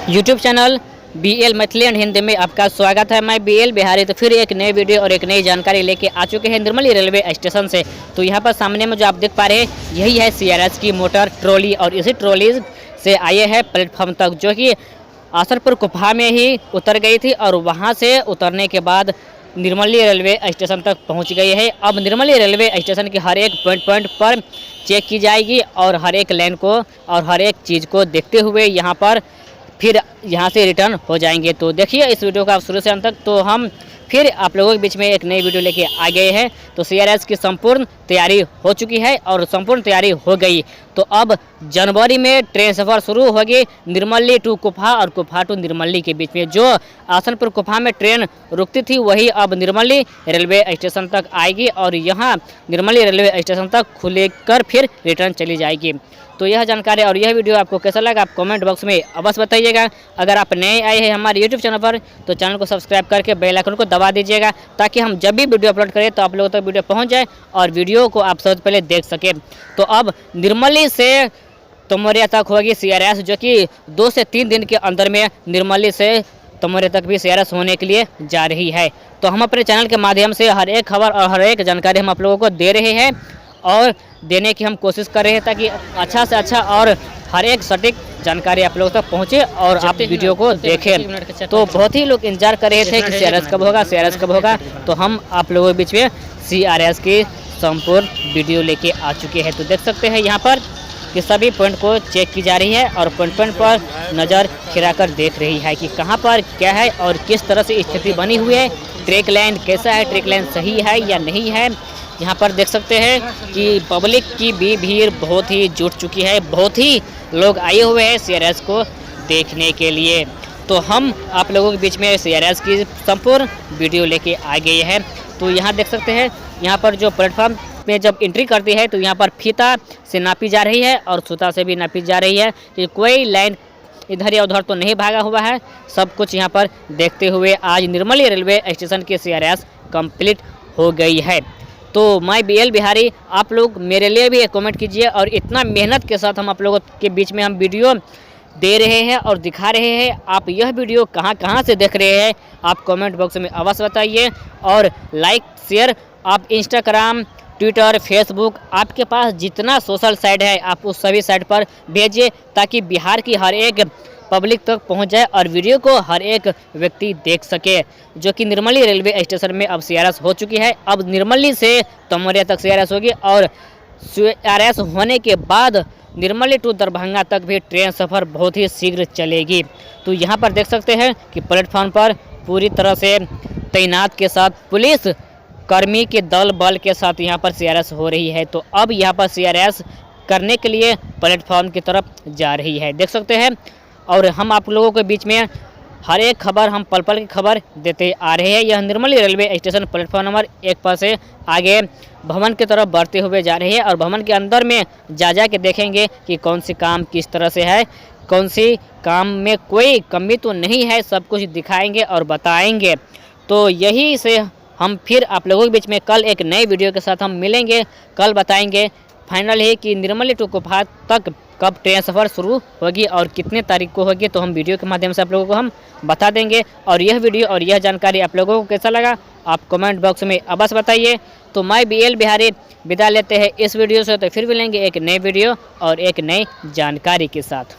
YouTube channel BL Maithili and Hindi में आपका स्वागत है। मैं BL बिहारी तो फिर एक नए वीडियो और एक नई जानकारी लेके आ चुके हैं निर्मली रेलवे स्टेशन से। तो यहाँ पर सामने में जो आप देख पा रहे हैं यही है CRS की मोटर ट्रॉली और इसी ट्रॉली से आए हैं प्लेटफॉर्म तक, जो कि आसरपुर कुफा में ही उतर गई थी और वहाँ से उतरने के बाद निर्मली रेलवे स्टेशन तक पहुँच गई है। अब निर्मली रेलवे स्टेशन के हर एक पॉइंट पर चेक की जाएगी और हर एक लाइन को और हर एक चीज़ को देखते हुए यहाँ पर फिर यहाँ से रिटर्न हो जाएंगे। तो देखिए इस वीडियो का शुरू से अंत तक। तो हम फिर आप लोगों के बीच में एक नई वीडियो लेके आ गए हैं। तो CRS की संपूर्ण तैयारी हो चुकी है और संपूर्ण तैयारी हो गई। तो अब जनवरी में ट्रेन सफ़र शुरू होगी निर्मली टू कुफा और कुफा टू निर्मली के बीच में। जो आसनपुर कुफा में ट्रेन रुकती थी वही अब निर्मली रेलवे स्टेशन तक आएगी और यहाँ निर्मली रेलवे स्टेशन तक खुलेकर फिर रिटर्न चली जाएगी। तो यह जानकारी और यह वीडियो आपको कैसा लगा आप कमेंट बॉक्स में अवश्य बताइएगा। अगर आप नए आए हैं हमारे यूट्यूब चैनल पर तो चैनल को सब्सक्राइब करके बेल आइकन को दबा दीजिएगा ताकि हम जब भी वीडियो अपलोड करें तो आप लोगों तक वीडियो पहुंच जाए और वीडियो को आप सबसे पहले देख सकें। तो अब निर्मली से तमोरिया तक होगी CRS, जो कि 2 से 3 दिन के अंदर में निर्मली से तमोरिया तक भी CRS होने के लिए जा रही है। तो हम अपने चैनल के माध्यम से हर एक खबर और हर एक जानकारी हम आप लोगों को दे रहे हैं और देने की हम कोशिश कर रहे हैं ताकि अच्छा से अच्छा और हर एक सटीक जानकारी आप लोगों तक पहुंचे और आप वीडियो को देखें। तो बहुत ही लोग इंतजार कर रहे थे कि CRS कब होगा। तो हम आप लोगों के बीच में CRS की संपूर्ण वीडियो लेके आ चुके हैं। तो देख सकते हैं यहाँ पर कि सभी पॉइंट को चेक की जा रही है और पॉइंट पर नज़र खिराकर देख रही है कि कहाँ पर क्या है और किस तरह से स्थिति बनी हुई है। ट्रैक लाइन कैसा है, ट्रैक लाइन सही है या नहीं है। यहाँ पर देख सकते हैं कि पब्लिक की भी भीड़ बहुत ही जुट चुकी है, बहुत ही लोग आए हुए हैं CRS को देखने के लिए। तो हम आप लोगों के बीच में CRS की संपूर्ण वीडियो लेके आ गए हैं। तो यहाँ देख सकते हैं यहाँ पर जो प्लेटफॉर्म में जब एंट्री करती है तो यहाँ पर फीता से नापी जा रही है और सूता से भी नापी जा रही है कि कोई लाइन इधर या उधर तो नहीं भागा हुआ है। सब कुछ यहाँ पर देखते हुए आज निर्मली रेलवे स्टेशन की CRS कंप्लीट हो गई है। तो मैं BL बिहारी, आप लोग मेरे लिए भी एक कमेंट कीजिए और इतना मेहनत के साथ हम आप लोगों के बीच में हम वीडियो दे रहे हैं और दिखा रहे हैं। आप यह वीडियो कहाँ से देख रहे हैं आप कमेंट बॉक्स में अवश्य बताइए और लाइक शेयर आप इंस्टाग्राम, ट्विटर, फेसबुक, आपके पास जितना सोशल साइट है आप उस सभी साइट पर भेजिए ताकि बिहार की हर एक पब्लिक तक पहुंच जाए और वीडियो को हर एक व्यक्ति देख सके। जो कि निर्मली रेलवे स्टेशन में अब CRS हो चुकी है। अब निर्मली से तमोरिया तक CRS होगी और CRS होने के बाद निर्मली टू दरभंगा तक भी ट्रेन सफ़र बहुत ही शीघ्र चलेगी। तो यहाँ पर देख सकते हैं कि प्लेटफॉर्म पर पूरी तरह से तैनात के साथ पुलिस कर्मी के दल बल के साथ यहाँ पर CRS हो रही है। तो अब यहाँ पर CRS करने के लिए प्लेटफॉर्म की तरफ जा रही है, देख सकते हैं। और हम आप लोगों के बीच में हर एक खबर हम पल पल की खबर देते आ रहे हैं। यह Nirmali railway station platform number 1 पर से आगे भवन की तरफ बढ़ते हुए जा रही है और भवन के अंदर में जा के देखेंगे कि कौन सी काम किस तरह से है, कौन सी काम में कोई कमी तो नहीं है, सब कुछ दिखाएंगे और बताएंगे। तो यही से हम फिर आप लोगों के बीच में कल एक नए वीडियो के साथ हम मिलेंगे। कल बताएंगे फाइनल है कि निर्मली टू कुफा तक कब ट्रेन सफ़र शुरू होगी और कितने तारीख को होगी। तो हम वीडियो के माध्यम से आप लोगों को हम बता देंगे। और यह वीडियो और यह जानकारी आप लोगों को कैसा लगा आप कमेंट बॉक्स में अवश्य बताइए। तो मैं BL बिहारी विदा लेते हैं इस वीडियो से। तो फिर मिलेंगे एक नए वीडियो और एक नई जानकारी के साथ।